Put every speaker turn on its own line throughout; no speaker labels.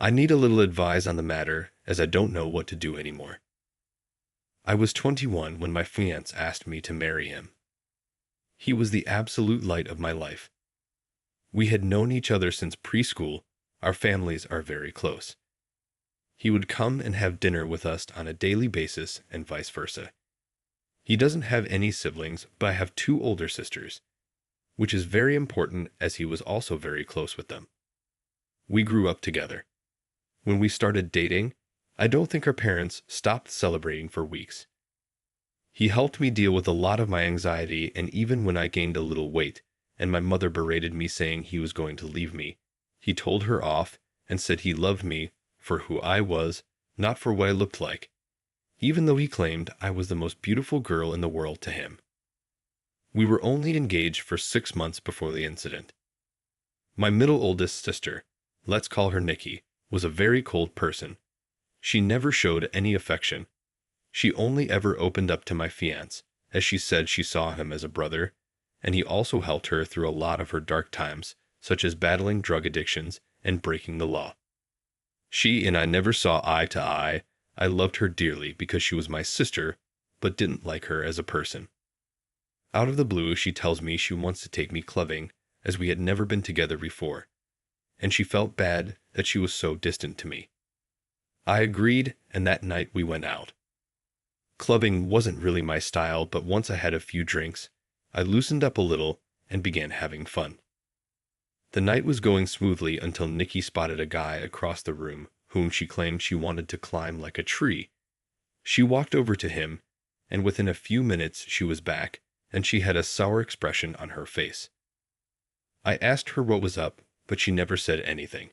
I need a little advice on the matter as I don't know what to do anymore. I was 21 when my fiancé asked me to marry him. He was the absolute light of my life. We had known each other since preschool. Our families are very close. He would come and have dinner with us on a daily basis and vice versa. He doesn't have any siblings, but I have two older sisters, which is very important as he was also very close with them. We grew up together. When we started dating, I don't think our parents stopped celebrating for weeks. He helped me deal with a lot of my anxiety, and even when I gained a little weight, and my mother berated me saying he was going to leave me, he told her off and said he loved me for who I was, not for what I looked like, even though he claimed I was the most beautiful girl in the world to him. We were only engaged for 6 months before the incident. My middle oldest sister, let's call her Nikki, was a very cold person. She never showed any affection. She only ever opened up to my fiancé, as she said she saw him as a brother, and he also helped her through a lot of her dark times, such as battling drug addictions and breaking the law. She and I never saw eye to eye. I loved her dearly because she was my sister, but didn't like her as a person. Out of the blue, she tells me she wants to take me clubbing, as we had never been together before, and she felt bad that she was so distant to me. I agreed, and that night we went out. Clubbing wasn't really my style, but once I had a few drinks, I loosened up a little and began having fun. The night was going smoothly until Nikki spotted a guy across the room whom she claimed she wanted to climb like a tree. She walked over to him, and within a few minutes she was back, and she had a sour expression on her face. I asked her what was up, but she never said anything.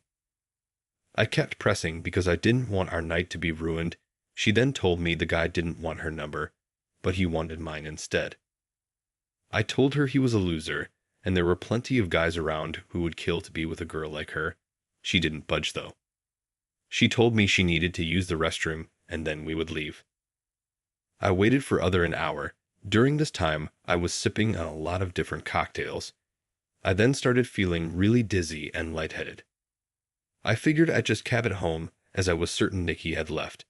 I kept pressing because I didn't want our night to be ruined. She then told me the guy didn't want her number, but he wanted mine instead. I told her he was a loser, and there were plenty of guys around who would kill to be with a girl like her. She didn't budge though. She told me she needed to use the restroom, and then we would leave. I waited for an hour. During this time, I was sipping on a lot of different cocktails. I then started feeling really dizzy and lightheaded. I figured I'd just cab it home, as I was certain Nikki had left.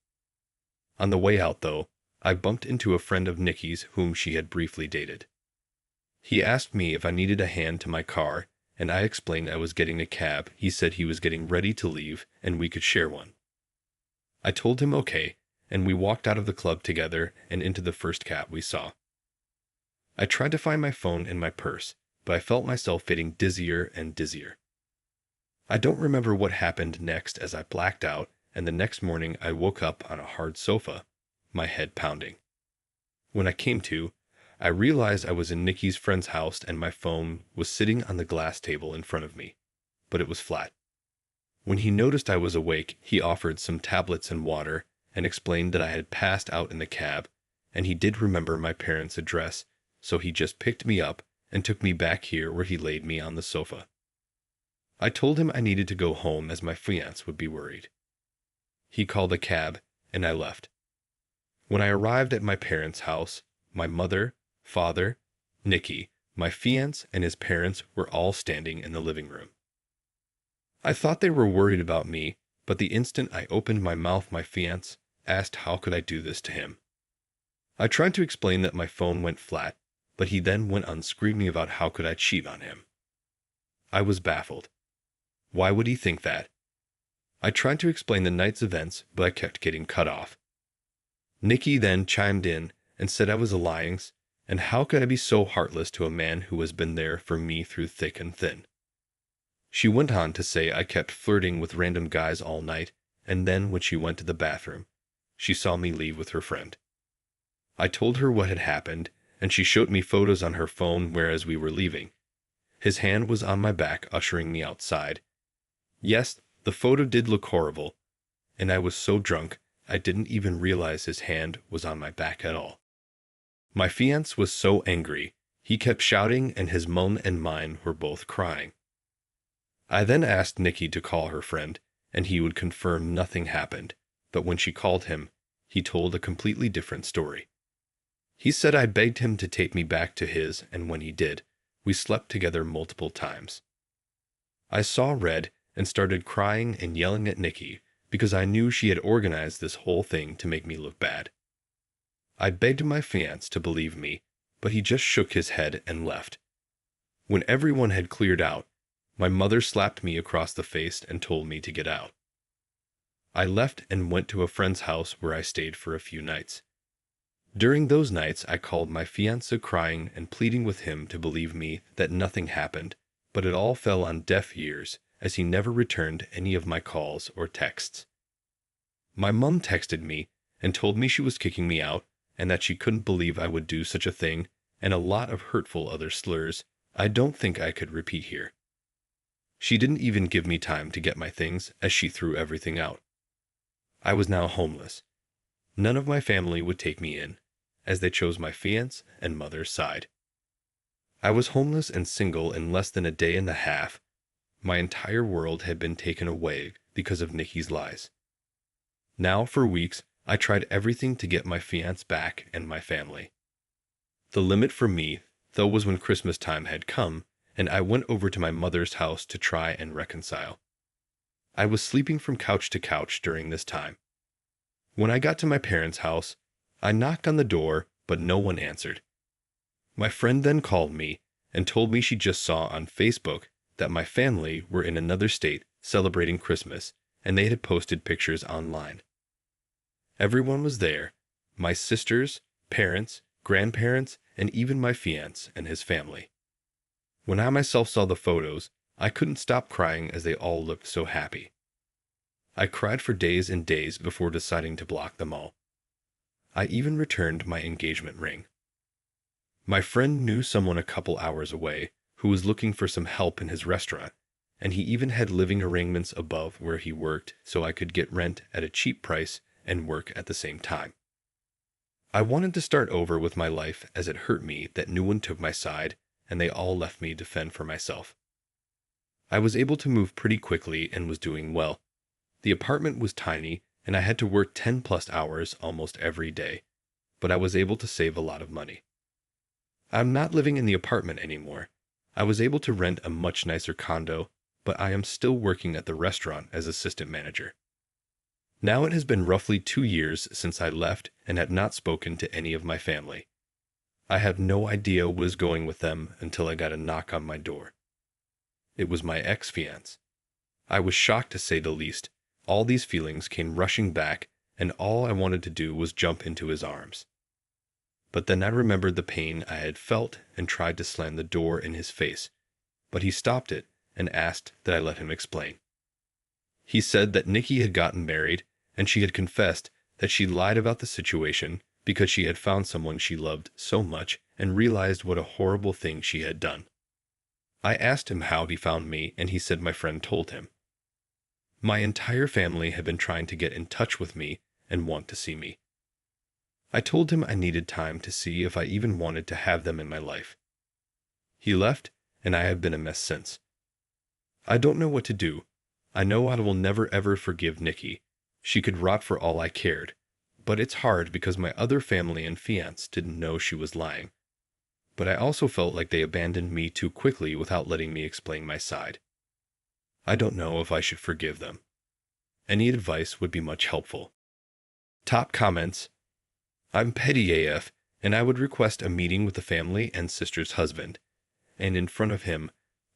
On the way out, though, I bumped into a friend of Nikki's whom she had briefly dated. He asked me if I needed a hand to my car, and I explained I was getting a cab. He said he was getting ready to leave, and we could share one. I told him okay, and we walked out of the club together and into the first cab we saw. I tried to find my phone in my purse, but I felt myself getting dizzier and dizzier. I don't remember what happened next as I blacked out, and the next morning I woke up on a hard sofa, my head pounding. When I came to, I realized I was in Nikki's friend's house and my phone was sitting on the glass table in front of me, but it was flat. When he noticed I was awake, he offered some tablets and water and explained that I had passed out in the cab, and he did remember my parents' address, so he just picked me up and took me back here where he laid me on the sofa. I told him I needed to go home as my fiancé would be worried. He called a cab, and I left. When I arrived at my parents' house, my mother, father, Nikki, my fiancé, and his parents were all standing in the living room. I thought they were worried about me, but the instant I opened my mouth, my fiancé asked how could I do this to him. I tried to explain that my phone went flat, but he then went on screaming about how could I cheat on him. I was baffled. Why would he think that? I tried to explain the night's events, but I kept getting cut off. Nikki then chimed in and said I was lying, and how could I be so heartless to a man who has been there for me through thick and thin? She went on to say I kept flirting with random guys all night, and then when she went to the bathroom, she saw me leave with her friend. I told her what had happened, and she showed me photos on her phone whereas we were leaving. His hand was on my back, ushering me outside. Yes, the photo did look horrible, and I was so drunk I didn't even realize his hand was on my back at all. My fiancé was so angry, he kept shouting and his mom and mine were both crying. I then asked Nikki to call her friend, and he would confirm nothing happened, but when she called him, he told a completely different story. He said I begged him to take me back to his, and when he did, we slept together multiple times. I saw red, and started crying and yelling at Nikki because I knew she had organized this whole thing to make me look bad. I begged my fiancé to believe me, but he just shook his head and left. When everyone had cleared out, my mother slapped me across the face and told me to get out. I left and went to a friend's house where I stayed for a few nights. During those nights, I called my fiancé crying and pleading with him to believe me that nothing happened, but it all fell on deaf ears as he never returned any of my calls or texts. My mom texted me and told me she was kicking me out and that she couldn't believe I would do such a thing, and a lot of hurtful other slurs I don't think I could repeat here. She didn't even give me time to get my things as she threw everything out. I was now homeless. None of my family would take me in, as they chose my fiancé and mother's side. I was homeless and single in less than a day and a half. My entire world had been taken away because of Nikki's lies. Now, for weeks, I tried everything to get my fiancé back and my family. The limit for me, though, was when Christmas time had come, and I went over to my mother's house to try and reconcile. I was sleeping from couch to couch during this time. When I got to my parents' house, I knocked on the door, but no one answered. My friend then called me and told me she just saw on Facebook that my family were in another state celebrating Christmas, and they had posted pictures online. Everyone was there: my sisters, parents, grandparents, and even my fiancé and his family. When I myself saw the photos, I couldn't stop crying as they all looked so happy. I cried for days and days before deciding to block them all. I even returned my engagement ring. My friend knew someone a couple hours away who was looking for some help in his restaurant, and he even had living arrangements above where he worked so I could get rent at a cheap price and work at the same time. I wanted to start over with my life, as it hurt me that no one took my side and they all left me to fend for myself. I was able to move pretty quickly and was doing well. The apartment was tiny and I had to work 10+ hours almost every day, but I was able to save a lot of money. I'm not living in the apartment anymore. I was able to rent a much nicer condo, but I am still working at the restaurant as assistant manager. Now it has been roughly 2 years since I left and have not spoken to any of my family. I have no idea what was going with them until I got a knock on my door. It was my ex-fiancé. I was shocked, to say the least. All these feelings came rushing back, and all I wanted to do was jump into his arms. But then I remembered the pain I had felt and tried to slam the door in his face, but he stopped it and asked that I let him explain. He said that Nikki had gotten married, and she had confessed that she lied about the situation because she had found someone she loved so much and realized what a horrible thing she had done. I asked him how he found me, and he said my friend told him. My entire family had been trying to get in touch with me and want to see me. I told him I needed time to see if I even wanted to have them in my life. He left, and I have been a mess since. I don't know what to do. I know I will never ever forgive Nikki. She could rot for all I cared. But it's hard because my other family and fiancé didn't know she was lying. But I also felt like they abandoned me too quickly without letting me explain my side. I don't know if I should forgive them. Any advice would be much helpful. Top comments: I'm petty AF, and I would request a meeting with the family and sister's husband, and in front of him,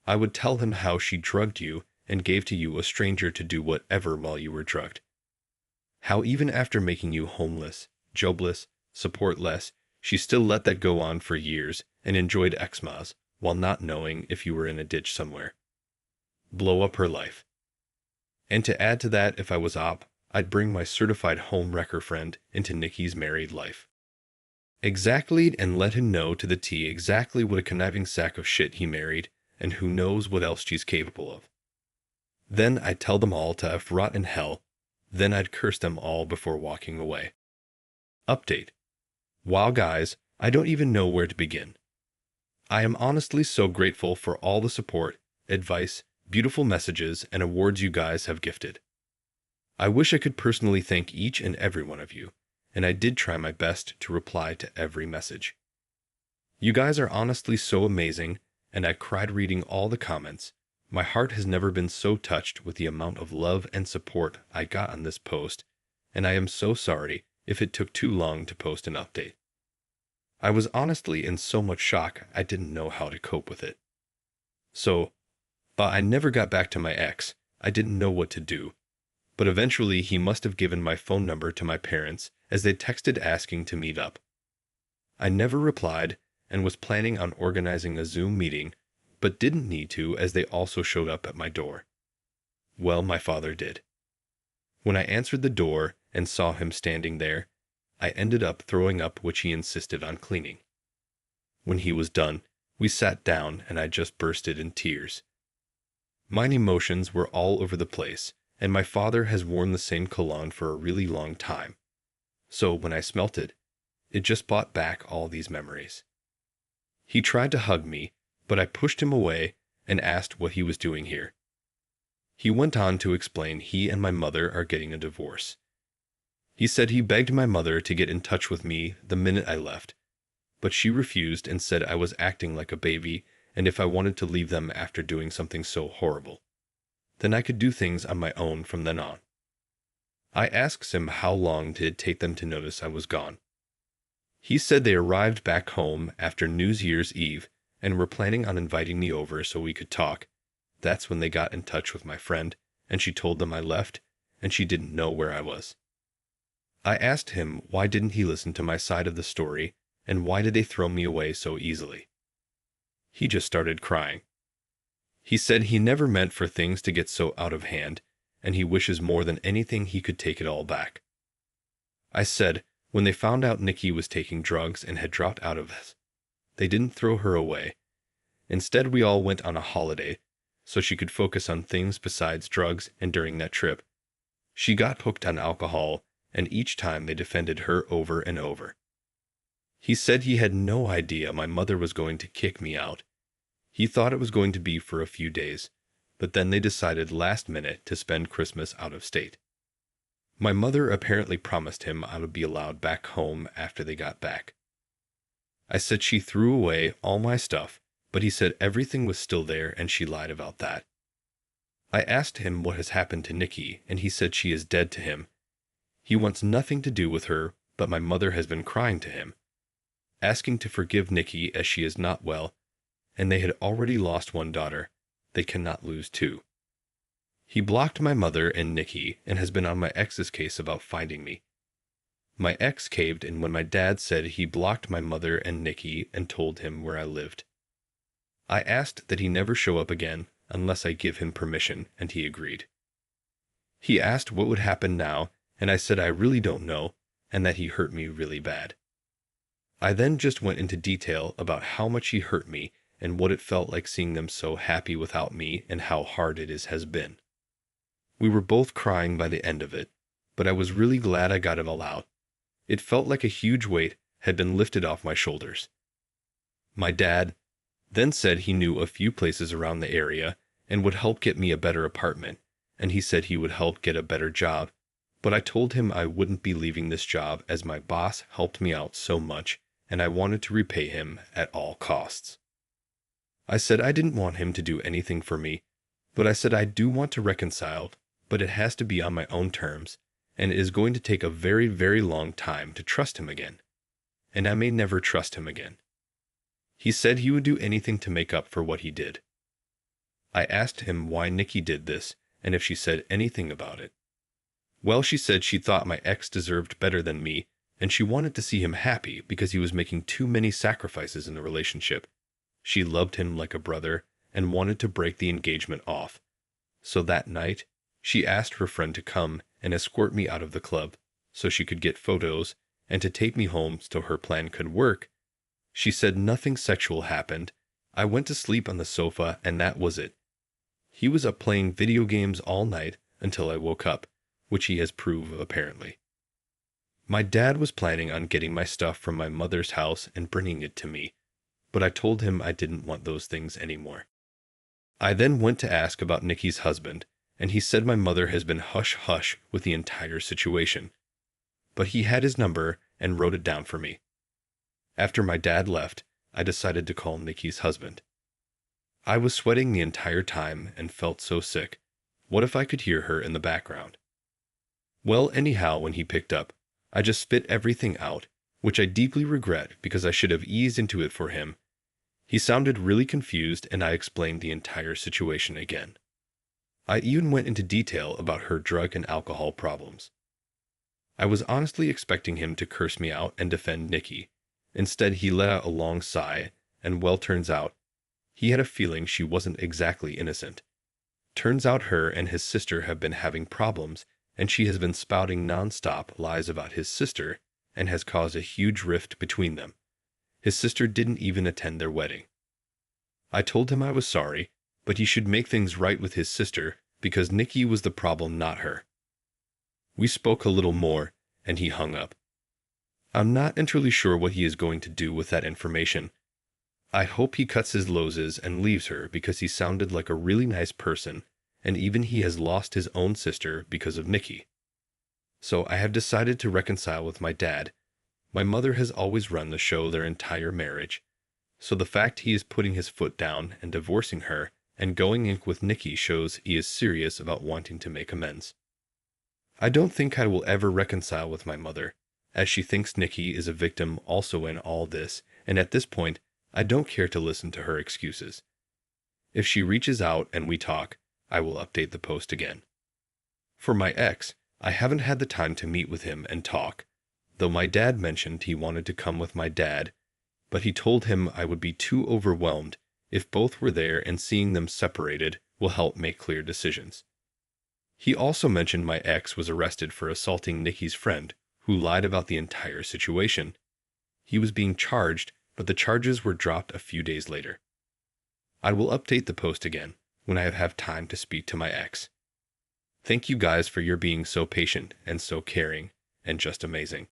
I would tell him how she drugged you and gave to you a stranger to do whatever while you were drugged. How even after making you homeless, jobless, supportless, she still let that go on for years and enjoyed Xmas while not knowing if you were in a ditch somewhere. Blow up her life. And to add to that, if I was op, I'd bring my certified home wrecker friend into Nikki's married life. Exactly, and let him know to the T exactly what a conniving sack of shit he married, and who knows what else she's capable of. Then I'd tell them all to F rot in hell. Then I'd curse them all before walking away. Update. Wow guys, I don't even know where to begin. I am honestly so grateful for all the support, advice, beautiful messages, and awards you guys have gifted. I wish I could personally thank each and every one of you, and I did try my best to reply to every message. You guys are honestly so amazing, and I cried reading all the comments. My heart has never been so touched with the amount of love and support I got on this post, and I am so sorry if it took too long to post an update. I was honestly in so much shock I didn't know how to cope with it. But I never got back to my ex. I didn't know what to do. But eventually he must have given my phone number to my parents as they texted asking to meet up. I never replied and was planning on organizing a Zoom meeting, but didn't need to as they also showed up at my door. Well, my father did. When I answered the door and saw him standing there, I ended up throwing up, which he insisted on cleaning. When he was done, we sat down and I just bursted in tears. My emotions were all over the place, and my father has worn the same cologne for a really long time. So when I smelt it, it just brought back all these memories. He tried to hug me, but I pushed him away and asked what he was doing here. He went on to explain he and my mother are getting a divorce. He said he begged my mother to get in touch with me the minute I left, but she refused and said I was acting like a baby and if I wanted to leave them after doing something so horrible, then I could do things on my own from then on. I asked him how long did it take them to notice I was gone. He said they arrived back home after New Year's Eve and were planning on inviting me over so we could talk. That's when they got in touch with my friend, and she told them I left, and she didn't know where I was. I asked him why didn't he listen to my side of the story, and why did they throw me away so easily. He just started crying. He said he never meant for things to get so out of hand, and he wishes more than anything he could take it all back. I said, when they found out Nikki was taking drugs and had dropped out of us, they didn't throw her away. Instead, we all went on a holiday, so she could focus on things besides drugs, and during that trip, she got hooked on alcohol, and each time they defended her over and over. He said he had no idea my mother was going to kick me out. He thought it was going to be for a few days, but then they decided last minute to spend Christmas out of state. My mother apparently promised him I would be allowed back home after they got back. I said she threw away all my stuff, but he said everything was still there and she lied about that. I asked him what has happened to Nikki, and he said she is dead to him. He wants nothing to do with her, but my mother has been crying to him, asking to forgive Nikki as she is not well, and they had already lost one daughter. They cannot lose two. He blocked my mother and Nikki and has been on my ex's case about finding me. My ex caved in when my dad said he blocked my mother and Nikki and told him where I lived. I asked that he never show up again unless I give him permission, and he agreed. He asked what would happen now, and I said I really don't know, and that he hurt me really bad. I then just went into detail about how much he hurt me and what it felt like seeing them so happy without me and how hard it has been. We were both crying by the end of it, but I was really glad I got it all out. It felt like a huge weight had been lifted off my shoulders. My dad then said he knew a few places around the area and would help get me a better apartment, and he said he would help get a better job, but I told him I wouldn't be leaving this job as my boss helped me out so much and I wanted to repay him at all costs. I said I didn't want him to do anything for me, but I said I do want to reconcile, but it has to be on my own terms, and it is going to take a very, very long time to trust him again, and I may never trust him again. He said he would do anything to make up for what he did. I asked him why Nikki did this and if she said anything about it. Well, she said she thought my ex deserved better than me, and she wanted to see him happy because he was making too many sacrifices in the relationship. She loved him like a brother and wanted to break the engagement off. So that night, she asked her friend to come and escort me out of the club so she could get photos and to take me home so her plan could work. She said nothing sexual happened. I went to sleep on the sofa and that was it. He was up playing video games all night until I woke up, which he has proved apparently. My dad was planning on getting my stuff from my mother's house and bringing it to me, but I told him I didn't want those things anymore. I then went to ask about Nikki's husband, and he said my mother has been hush-hush with the entire situation, but he had his number and wrote it down for me. After my dad left, I decided to call Nikki's husband. I was sweating the entire time and felt so sick. What if I could hear her in the background? Well, anyhow, when he picked up, I just spit everything out, which I deeply regret because I should have eased into it for him. He sounded really confused, and I explained the entire situation again. I even went into detail about her drug and alcohol problems. I was honestly expecting him to curse me out and defend Nikki. Instead, he let out a long sigh, and well, turns out, he had a feeling she wasn't exactly innocent. Turns out her and his sister have been having problems, and she has been spouting non-stop lies about his sister and has caused a huge rift between them. His sister didn't even attend their wedding. I told him I was sorry, but he should make things right with his sister because Nikki was the problem, not her. We spoke a little more, and he hung up. I'm not entirely sure what he is going to do with that information. I hope he cuts his losses and leaves her because he sounded like a really nice person, and even he has lost his own sister because of Nikki. So I have decided to reconcile with my dad. My mother has always run the show their entire marriage, so the fact he is putting his foot down and divorcing her and going in with Nikki shows he is serious about wanting to make amends. I don't think I will ever reconcile with my mother, as she thinks Nikki is a victim also in all this, and at this point, I don't care to listen to her excuses. If she reaches out and we talk, I will update the post again. For my ex, I haven't had the time to meet with him and talk, though my dad mentioned he wanted to come with my dad, but he told him I would be too overwhelmed if both were there, and seeing them separated will help make clear decisions. He also mentioned my ex was arrested for assaulting Nikki's friend, who lied about the entire situation. He was being charged, but the charges were dropped a few days later. I will update the post again when I have time to speak to my ex. Thank you guys for your being so patient and so caring and just amazing.